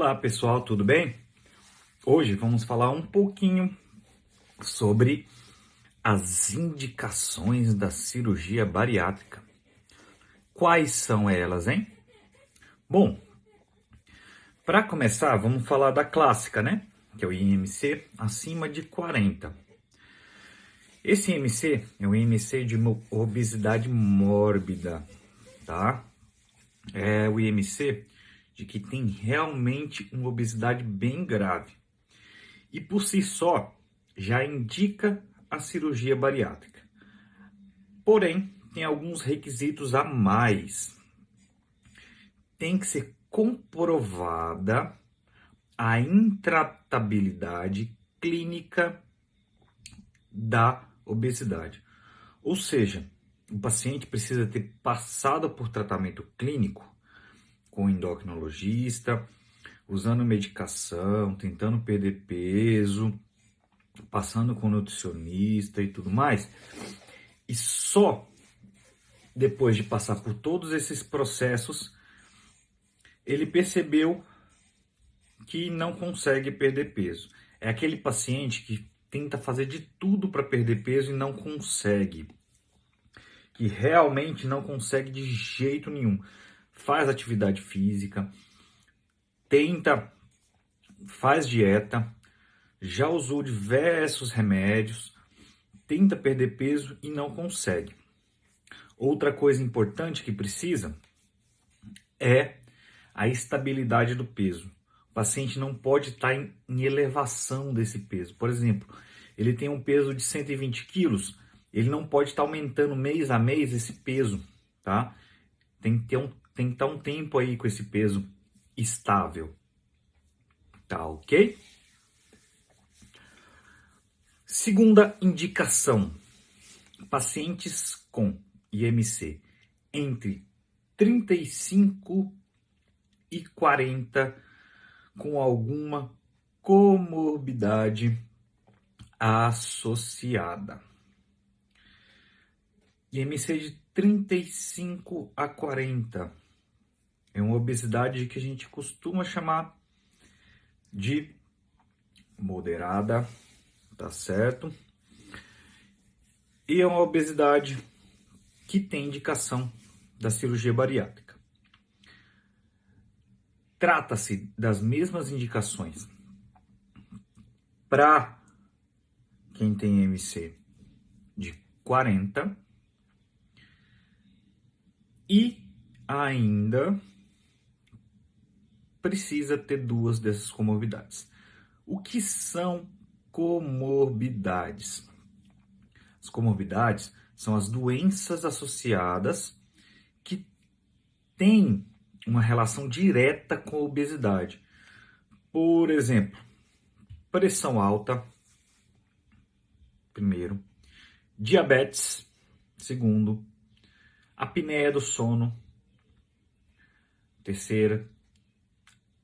Olá pessoal, tudo bem? Hoje vamos falar um pouquinho sobre as indicações da cirurgia bariátrica. Quais são elas, hein? Bom, para começar, vamos falar da clássica, né? Que é o IMC acima de 40. Esse IMC é o IMC de obesidade mórbida, tá? É o IMC de que tem realmente uma obesidade bem grave. E por si só, já indica a cirurgia bariátrica. Porém, tem alguns requisitos a mais. Tem que ser comprovada a intratabilidade clínica da obesidade. Ou seja, o paciente precisa ter passado por tratamento clínico com endocrinologista, usando medicação, tentando perder peso, passando com nutricionista e tudo mais. E só depois de passar por todos esses processos, ele percebeu que não consegue perder peso. É aquele paciente que tenta fazer de tudo para perder peso e não consegue. Que realmente não consegue de jeito nenhum. Faz atividade física, faz dieta, já usou diversos remédios, tenta perder peso e não consegue. Outra coisa importante que precisa é a estabilidade do peso. O paciente não pode estar em elevação desse peso. Por exemplo, ele tem um peso de 120 quilos, ele não pode estar aumentando mês a mês esse peso, tá? Tem que estar um tempo aí com esse peso estável, tá ok? Segunda indicação, pacientes com IMC entre 35 e 40 com alguma comorbidade associada. IMC de 35 a 40 é uma obesidade que a gente costuma chamar de moderada, tá certo? E é uma obesidade que tem indicação da cirurgia bariátrica. Trata-se das mesmas indicações para quem tem IMC de 40 e ainda precisa ter duas dessas comorbidades. O que são comorbidades? As comorbidades são as doenças associadas que têm uma relação direta com a obesidade. Por exemplo, pressão alta, primeiro, diabetes, segundo, apneia do sono, terceira,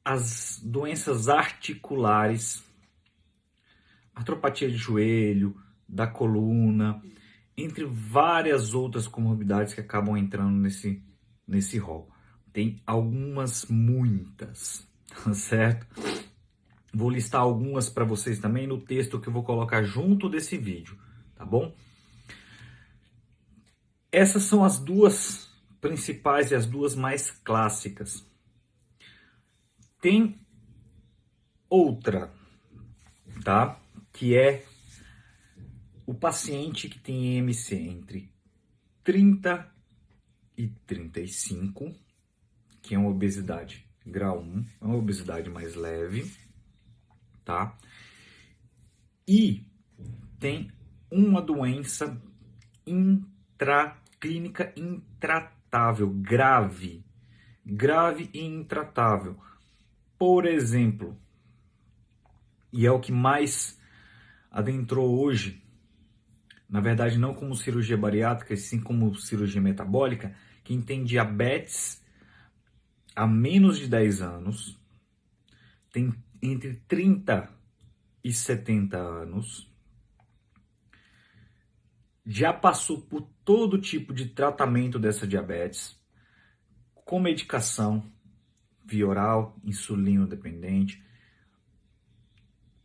as doenças articulares, artropatia de joelho, da coluna, entre várias outras comorbidades que acabam entrando nesse rol. Tem algumas, muitas, certo? Vou listar algumas para vocês também no texto que eu vou colocar junto desse vídeo, tá bom? Essas são as duas principais e as duas mais clássicas. Tem outra, tá? Que é o paciente que tem IMC entre 30 e 35, que é uma obesidade grau 1, é uma obesidade mais leve, tá? E tem uma doença clínica intratável, grave e intratável. Por exemplo, e é o que mais adentrou hoje, na verdade não como cirurgia bariátrica, sim como cirurgia metabólica, quem tem diabetes há menos de 10 anos, tem entre 30 e 70 anos, já passou por todo tipo de tratamento dessa diabetes, com medicação, via oral, insulino dependente,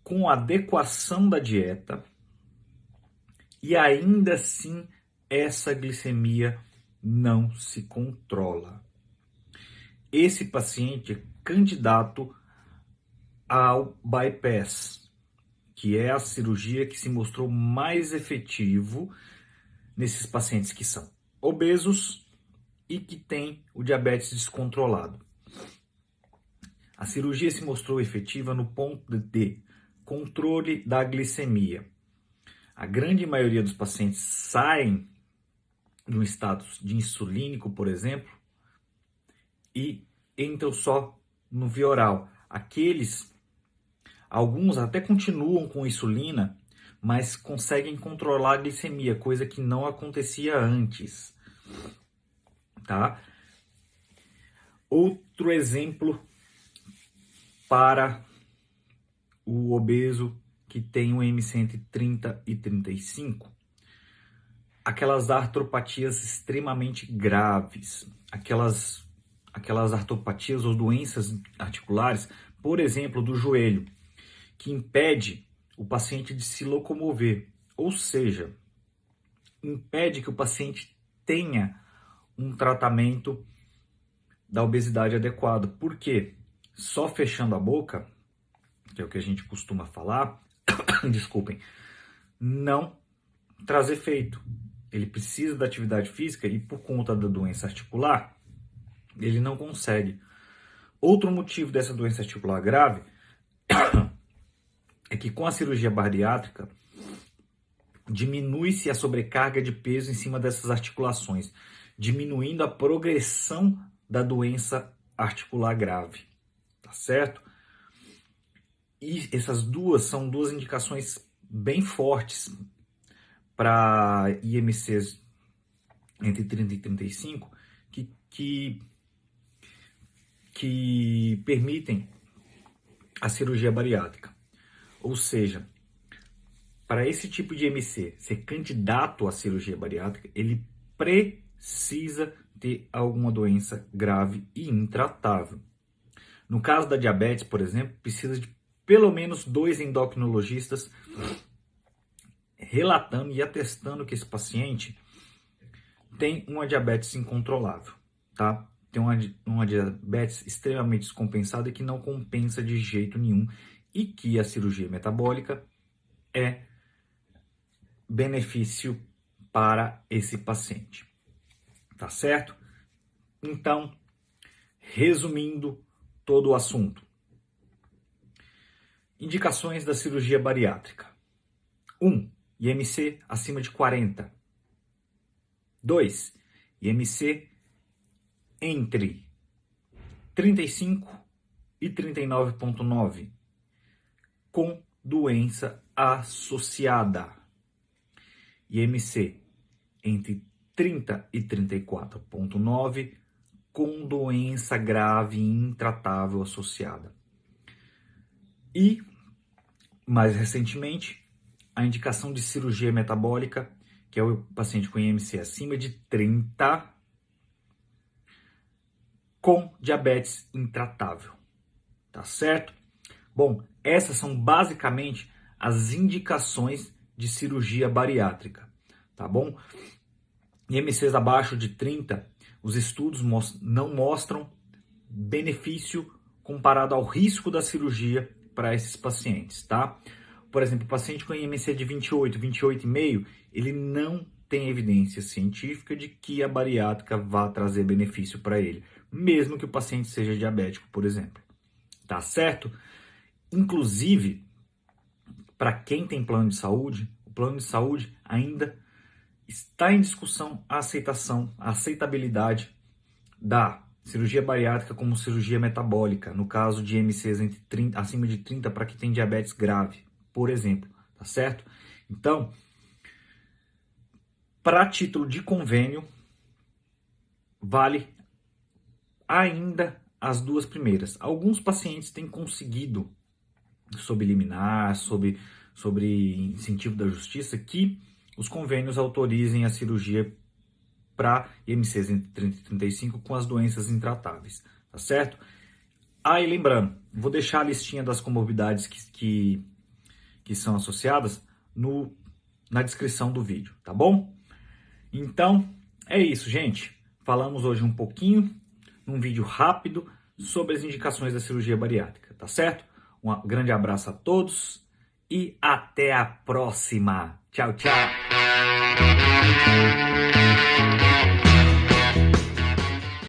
com adequação da dieta, e ainda assim essa glicemia não se controla. Esse paciente é candidato ao bypass, que é a cirurgia que se mostrou mais efetivo nesses pacientes que são obesos e que têm o diabetes descontrolado. A cirurgia se mostrou efetiva no ponto de controle da glicemia. A grande maioria dos pacientes saem de um status de insulínico, por exemplo, e entram só no via oral. Alguns até continuam com insulina, mas conseguem controlar a glicemia, coisa que não acontecia antes, tá? Outro exemplo para o obeso que tem um IMC entre 30 e 35, aquelas artropatias extremamente graves, aquelas artropatias ou doenças articulares, por exemplo, do joelho, que impede o paciente de se locomover, ou seja, impede que o paciente tenha um tratamento da obesidade adequado. Por quê? Só fechando a boca, que é o que a gente costuma falar, desculpem, não traz efeito. Ele precisa da atividade física e por conta da doença articular, ele não consegue. Outro motivo dessa doença articular grave é que com a cirurgia bariátrica diminui-se a sobrecarga de peso em cima dessas articulações, diminuindo a progressão da doença articular grave, tá certo? E essas são duas indicações bem fortes para IMCs entre 30 e 35 que permitem a cirurgia bariátrica. Ou seja, para esse tipo de IMC ser candidato à cirurgia bariátrica, ele precisa ter alguma doença grave e intratável. No caso da diabetes, por exemplo, precisa de pelo menos 2 endocrinologistas relatando e atestando que esse paciente tem uma diabetes incontrolável, tá? Tem uma diabetes extremamente descompensada e que não compensa de jeito nenhum e que a cirurgia metabólica é benefício para esse paciente, tá certo? Então, resumindo todo o assunto. Indicações da cirurgia bariátrica. 1. IMC acima de 40. 2. IMC entre 35 e 39,9 com doença associada. IMC entre 30 e 34,9 com doença grave e intratável associada. E, mais recentemente, a indicação de cirurgia metabólica, que é o paciente com IMC acima de 30 com diabetes intratável. Tá certo? Bom, essas são basicamente as indicações de cirurgia bariátrica, tá bom? IMCs abaixo de 30, os estudos não mostram benefício comparado ao risco da cirurgia para esses pacientes, tá? Por exemplo, o paciente com IMC de 28, 28,5, ele não tem evidência científica de que a bariátrica vá trazer benefício para ele, mesmo que o paciente seja diabético, por exemplo. Tá certo? Inclusive, para quem tem plano de saúde, o plano de saúde ainda está em discussão a aceitabilidade da cirurgia bariátrica como cirurgia metabólica, no caso de IMCs acima de 30 para quem tem diabetes grave, por exemplo, tá certo? Então, para título de convênio, vale ainda as duas primeiras. Alguns pacientes têm conseguido, sob liminar, sobre incentivo da justiça, que os convênios autorizem a cirurgia para IMCs entre 30 e 35 com as doenças intratáveis, tá certo? Ah, e lembrando, vou deixar a listinha das comorbidades que são associadas na descrição do vídeo, tá bom? Então, é isso, gente. Falamos hoje um pouquinho, num vídeo rápido, sobre as indicações da cirurgia bariátrica, tá certo? Um grande abraço a todos e até a próxima. Tchau, tchau!